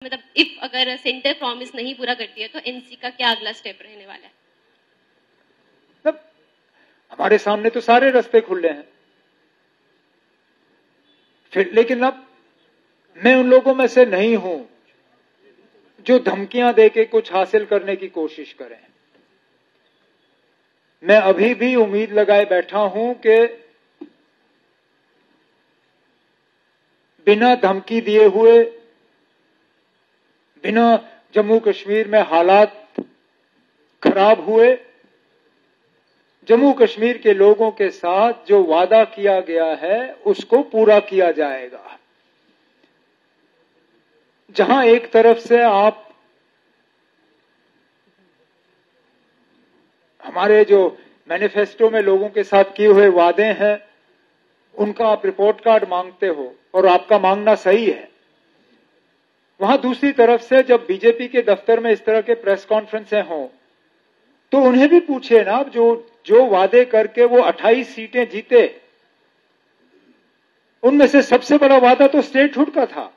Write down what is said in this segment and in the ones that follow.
मतलब इफ अगर centre promise नहीं पूरा करती है तो एनसी का क्या अगला स्टेप रहने वाला है? मतलब हमारे सामने तो सारे रास्ते खुले हैं, फिर लेकिन अब मैं उन लोगों में से नहीं हूं जो धमकियां देके कुछ हासिल करने की कोशिश करें। मैं अभी भी उम्मीद लगाए बैठा हूं कि बिना धमकी दिए हुए, बिना जम्मू कश्मीर में हालात खराब हुए, जम्मू कश्मीर के लोगों के साथ जो वादा किया गया है उसको पूरा किया जाएगा। जहां एक तरफ से आप हमारे जो मैनिफेस्टो में लोगों के साथ किए हुए वादे हैं उनका आप रिपोर्ट कार्ड मांगते हो और आपका मांगना सही है, वहां दूसरी तरफ से जब बीजेपी के दफ्तर में इस तरह के प्रेस कॉन्फ्रेंसें हों तो उन्हें भी पूछिए ना, जो वादे करके वो 28 सीटें जीते उनमें से सबसे बड़ा वादा तो स्टेटहुड का था।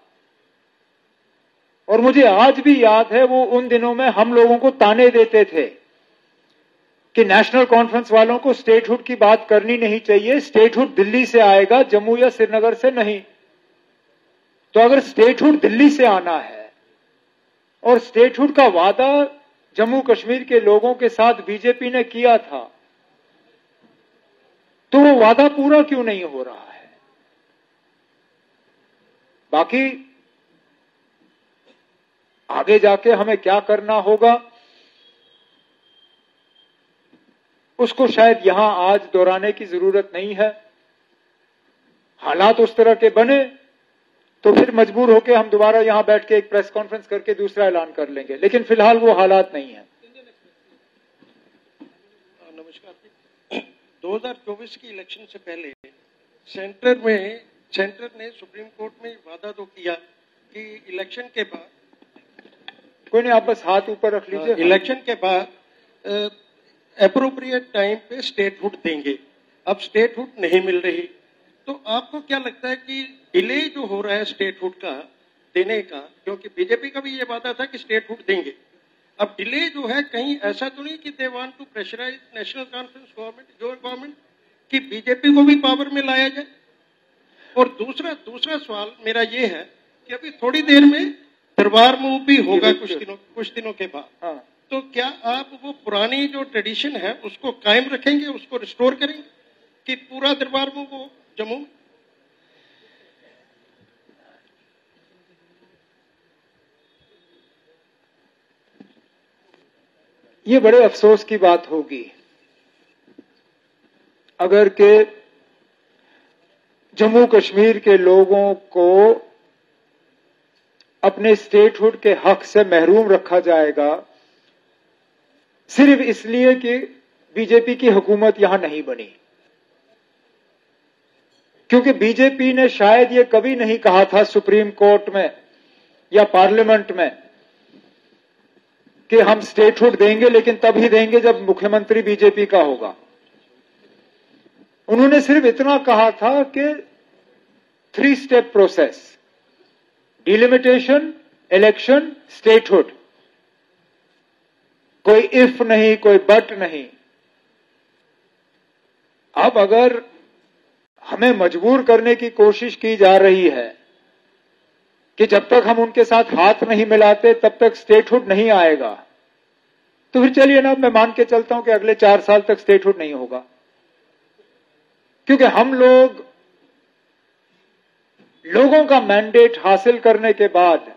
और मुझे आज भी याद है वो उन दिनों में हम लोगों को ताने देते थे कि नेशनल कॉन्फ्रेंस वालों को स्टेटहुड की बात करनी नहीं चाहिए, स्टेटहुड दिल्ली से आएगा, जम्मू या श्रीनगर से नहीं। तो अगर स्टेटहुड दिल्ली से आना है और स्टेटहुड का वादा जम्मू कश्मीर के लोगों के साथ बीजेपी ने किया था, तो वो वादा पूरा क्यों नहीं हो रहा है? बाकी आगे जाके हमें क्या करना होगा उसको शायद यहां आज दोहराने की जरूरत नहीं है। हालात उस तरह के बने तो फिर मजबूर होकर हम दोबारा यहां बैठ के एक प्रेस कॉन्फ्रेंस करके दूसरा ऐलान कर लेंगे, लेकिन फिलहाल वो हालात नहीं है। नमस्कार। 2024 की इलेक्शन से पहले सेंटर ने सुप्रीम कोर्ट में वादा तो किया कि इलेक्शन के बाद, कोई नहीं, आप बस हाथ ऊपर रख लीजिए, इलेक्शन के बाद एप्रोप्रिएट टाइम पे स्टेटहुड देंगे। अब स्टेटहुड नहीं मिल रही, तो आपको क्या लगता है कि डिले जो हो रहा है स्टेटहुड का देने का, क्योंकि बीजेपी का भी ये वादा था कि स्टेटहुड देंगे, अब डिले जो है कहीं ऐसा तो नहीं कि they want to pressurize National Conference government, your government, कि बीजेपी को भी पावर में लाया जाए? और दूसरा सवाल मेरा ये है कि अभी थोड़ी देर में दरबार मूव भी होगा कुछ दिनों के बाद। हाँ। तो क्या आप वो पुरानी जो ट्रेडिशन है उसको कायम रखेंगे, उसको रिस्टोर करेंगे कि पूरा दरबार मूव हो जम्मू में? ये बड़े अफसोस की बात होगी अगर के जम्मू कश्मीर के लोगों को अपने स्टेटहुड के हक से महरूम रखा जाएगा सिर्फ इसलिए कि बीजेपी की हुकूमत यहां नहीं बनी। क्योंकि बीजेपी ने शायद ये कभी नहीं कहा था सुप्रीम कोर्ट में या पार्लियामेंट में कि हम स्टेटहुड देंगे, लेकिन तभी देंगे जब मुख्यमंत्री बीजेपी का होगा। उन्होंने सिर्फ इतना कहा था कि 3 step process, delimitation, election, statehood, कोई इफ नहीं, कोई बट नहीं। अब अगर हमें मजबूर करने की कोशिश की जा रही है कि जब तक हम उनके साथ हाथ नहीं मिलाते तब तक स्टेटहुड नहीं आएगा, तो फिर चलिए ना, मैं मान के चलता हूं कि अगले 4 साल तक स्टेटहुड नहीं होगा। क्योंकि हम लोगों का मैंडेट हासिल करने के बाद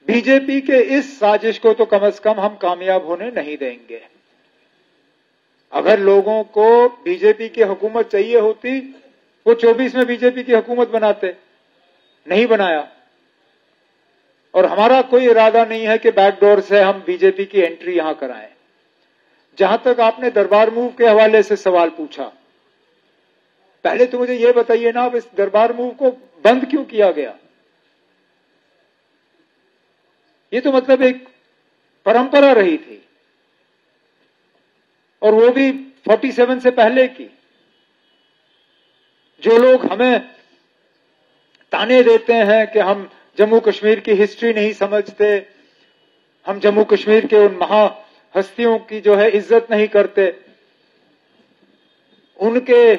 बीजेपी के इस साजिश को तो कम से कम हम कामयाब होने नहीं देंगे। अगर लोगों को बीजेपी की हुकूमत चाहिए होती, वो 24 में बीजेपी की हुकूमत बनाते, नहीं बनाया। और हमारा कोई इरादा नहीं है कि बैकडोर से हम बीजेपी की एंट्री यहां कराएं। जहां तक आपने दरबार मूव के हवाले से सवाल पूछा, पहले तो मुझे यह बताइए ना, अब इस दरबार मूव को बंद क्यों किया गया? ये तो मतलब एक परंपरा रही थी, और वो भी 47 से पहले की। जो लोग हमें ताने देते हैं कि हम जम्मू कश्मीर की हिस्ट्री नहीं समझते, हम जम्मू कश्मीर के उन महा हस्तियों की जो है इज्जत नहीं करते, उनकी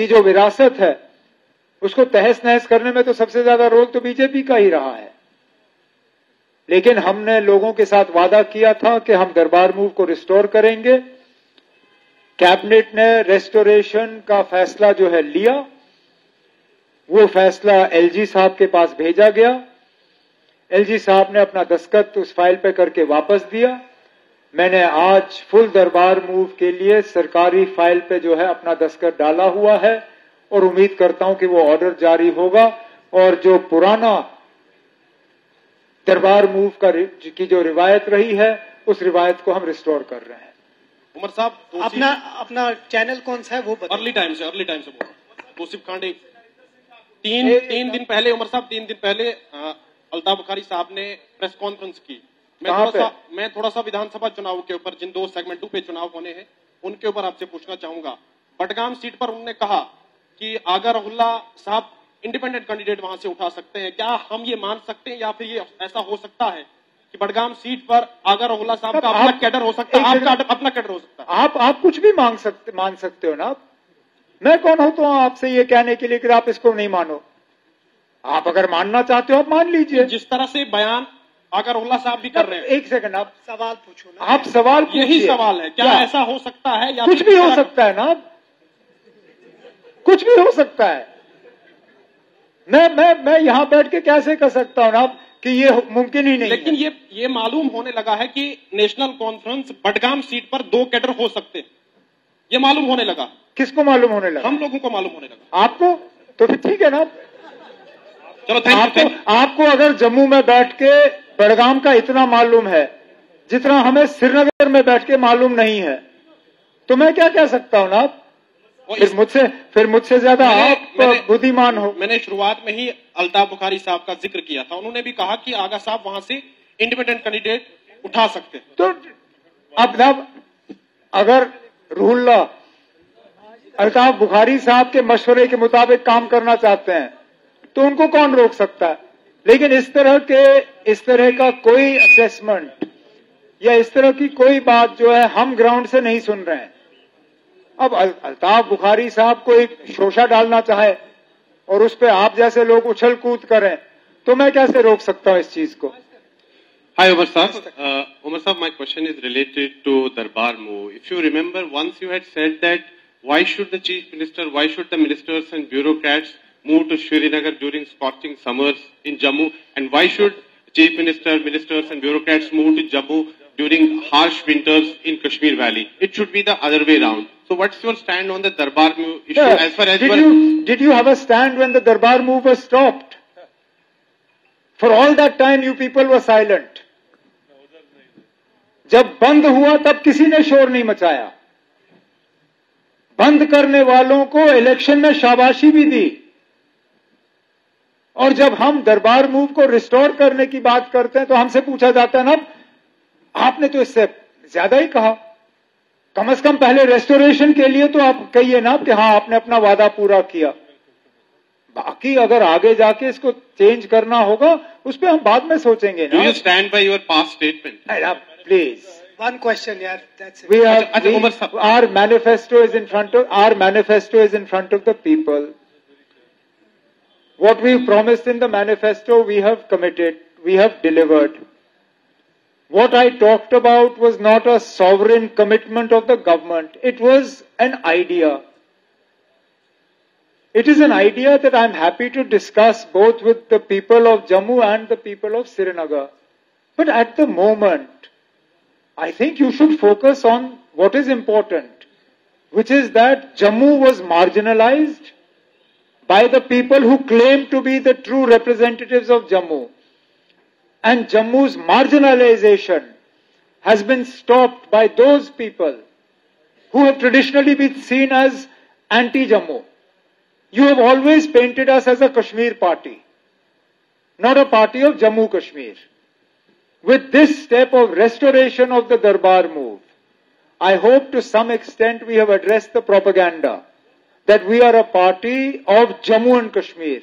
जो विरासत है उसको तहस नहस करने में तो सबसे ज्यादा रोल तो बीजेपी का ही रहा है। लेकिन हमने लोगों के साथ वादा किया था कि हम दरबार मूव को रिस्टोर करेंगे। कैबिनेट ने रेस्टोरेशन का फैसला जो है लिया, वो फैसला एलजी साहब के पास भेजा गया। एलजी साहब ने अपना दस्तखत उस फाइल पे करके वापस दिया। मैंने आज फुल दरबार मूव के लिए सरकारी फाइल पे जो है अपना दस्तखत डाला हुआ है और उम्मीद करता हूं कि वो ऑर्डर जारी होगा और जो पुराना दरबार मूव की जो रिवायत रही है उस रिवायत को हम रिस्टोर कर रहे हैं। उमर साहब अपना चैनल कौन सा है वो बताइए। अर्ली टाइम से बोल तौसीफ खांडे। तीन दिन पहले उमर साहब 3 दिन पहले अल्ताफ बुखारी साहब ने प्रेस कॉन्फ्रेंस की। मैं थोड़ा सा विधानसभा चुनाव के ऊपर, जिन 2 सेगमेंट 2 पे चुनाव होने हैं उनके ऊपर आपसे पूछना चाहूंगा। बडगाम सीट पर उन्होंने कहा कि आगा रहुल्ला साहब इंडिपेंडेंट कैंडिडेट वहां से उठा सकते हैं। क्या हम ये मान सकते हैं या फिर ये ऐसा हो सकता है कि बडगाम सीट पर आगा रहुल्ला साहब का अपना कैडर हो सकता है, आपका अपना कैडर हो सकता है? आप कुछ भी मान सकते हो ना। मैं कौन होता हूं आपसे ये कहने के लिए कि आप इसको नहीं मानो? आप अगर मानना चाहते हो आप मान लीजिए। जिस तरह से बयान आगा रहुल्ला साहब भी कर रहे हैं। एक सेकंड, आप सवाल पूछो ना। आप सवाल पूछिए। यही सवाल है, क्या ऐसा हो सकता है या कुछ भी हो सकता है ना, कुछ भी हो सकता है। मैं यहां बैठ के कैसे कर सकता हूं ना कि ये मुमकिन ही नहीं। लेकिन ये मालूम होने लगा है कि नेशनल कॉन्फ्रेंस बडगाम सीट पर 2 कैडर हो सकते हैं। ये मालूम होने लगा। किसको मालूम होने लगा? हम लोगों को मालूम होने लगा। आपको? तो फिर ठीक है ना। चलो आपको अगर जम्मू में बैठ के बडगाम का इतना मालूम है जितना हमें श्रीनगर में बैठ के मालूम नहीं है, तो मैं क्या कह सकता हूं ना। फिर मुझसे ज्यादा आप बुद्धिमान हो। मैंने शुरुआत में ही अल्ताफ बुखारी साहब का जिक्र किया था। उन्होंने भी कहा कि आगा साहब वहां से इंडिपेंडेंट कैंडिडेट उठा सकते हैं। तो अब अगर रूहुल्ला अल्ताफ बुखारी साहब के मशवरे के मुताबिक काम करना चाहते हैं तो उनको कौन रोक सकता है? लेकिन इस तरह का कोई असेसमेंट या इस तरह की कोई बात जो है हम ग्राउंड से नहीं सुन रहे हैं। अब अल्ताफ बुखारी साहब को एक शोषा डालना चाहे और उस पर आप जैसे लोग उछल कूद करें तो मैं कैसे रोक सकता हूं इस चीज को? Hi, Umar Saab. Umar Saab, my question is related to Darbar move. If you remember, once you had said that why should the Chief Minister, why should the ministers and bureaucrats move to Srinagar during scorching summers in Jammu, and why should Chief Minister, ministers and bureaucrats move to Jammu during harsh winters in Kashmir Valley? It should be the other way round. So what's your stand on the Darbar move issue as far as did you have a stand when the Darbar move was stopped? For all that time you people were silent. जब बंद हुआ तब किसी ने शोर नहीं मचाया। बंद करने वालों को इलेक्शन में शाबाशी भी दी। और जब हम दरबार मूव को रिस्टोर करने की बात करते हैं तो हमसे पूछा जाता है ना, आपने तो इससे ज्यादा ही कहा। कम से कम पहले रेस्टोरेशन के लिए तो आप कहिए ना कि हाँ आपने अपना वादा पूरा किया। बाकी अगर आगे जाके इसको चेंज करना होगा उस पर हम बाद में सोचेंगे ना। Do you stand by your past statement? Please. One question, yeah, that's it. Our manifesto is in front of the people. What we promised in the manifesto, we have committed, we have delivered. What I talked about was not a sovereign commitment of the government. It was an idea. It is an idea that I am happy to discuss both with the people of Jammu and the people of Srinagar. But at the moment, I think you should focus on what is important, which is that Jammu was marginalized by the people who claim to be the true representatives of Jammu. And Jammu's marginalization has been stopped by those people who have traditionally been seen as anti-Jammu. You have always painted us as a Kashmir party, not a party of Jammu Kashmir. With this step of restoration of the Darbar move, I hope to some extent we have addressed the propaganda that we are a party of Jammu and Kashmir.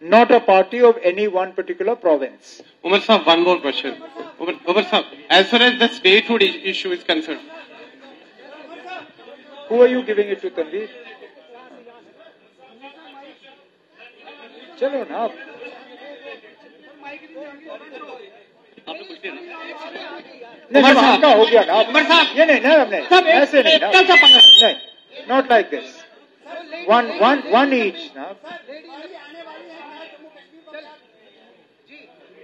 not a party of any one particular province. Umar Saab, one more question. Umar Saab, as far as the statehood issue is concerned. Who are you giving it to, Tanveer? चलो ना आप। उमर साहब का हो गया ना। उमर साहब ये नहीं ना हमने ऐसे नहीं ना नहीं not like this one each ना।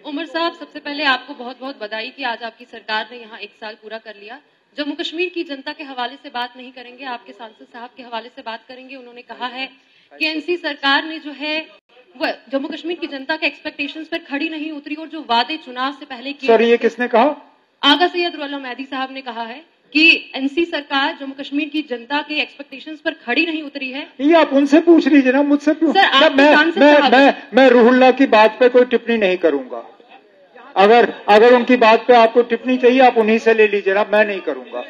उमर साहब, सबसे पहले आपको बहुत बहुत बधाई कि आज आपकी सरकार ने यहाँ 1 साल पूरा कर लिया। जम्मू कश्मीर की जनता के हवाले से बात नहीं करेंगे, आपके सांसद साहब के हवाले से बात करेंगे। उन्होंने कहा है कि एनसी सरकार ने जो है वो जम्मू कश्मीर की जनता के एक्सपेक्टेशंस पर खड़ी नहीं उतरी और जो वादे चुनाव से पहले किए। सॉरी, ये किसने कहा? आगा सैयद रुल्ला मैदी साहब ने कहा है कि एनसी सरकार जम्मू कश्मीर की जनता के एक्सपेक्टेशंस पर खड़ी नहीं उतरी है। ये आप उनसे पूछ लीजिए ना, मुझसे पूछ। मैं रूहुल्लाह की बात पे कोई टिप्पणी नहीं करूंगा। अगर उनकी बात पे आपको टिप्पणी चाहिए आप उन्हीं से ले लीजिए ना, मैं नहीं करूंगा।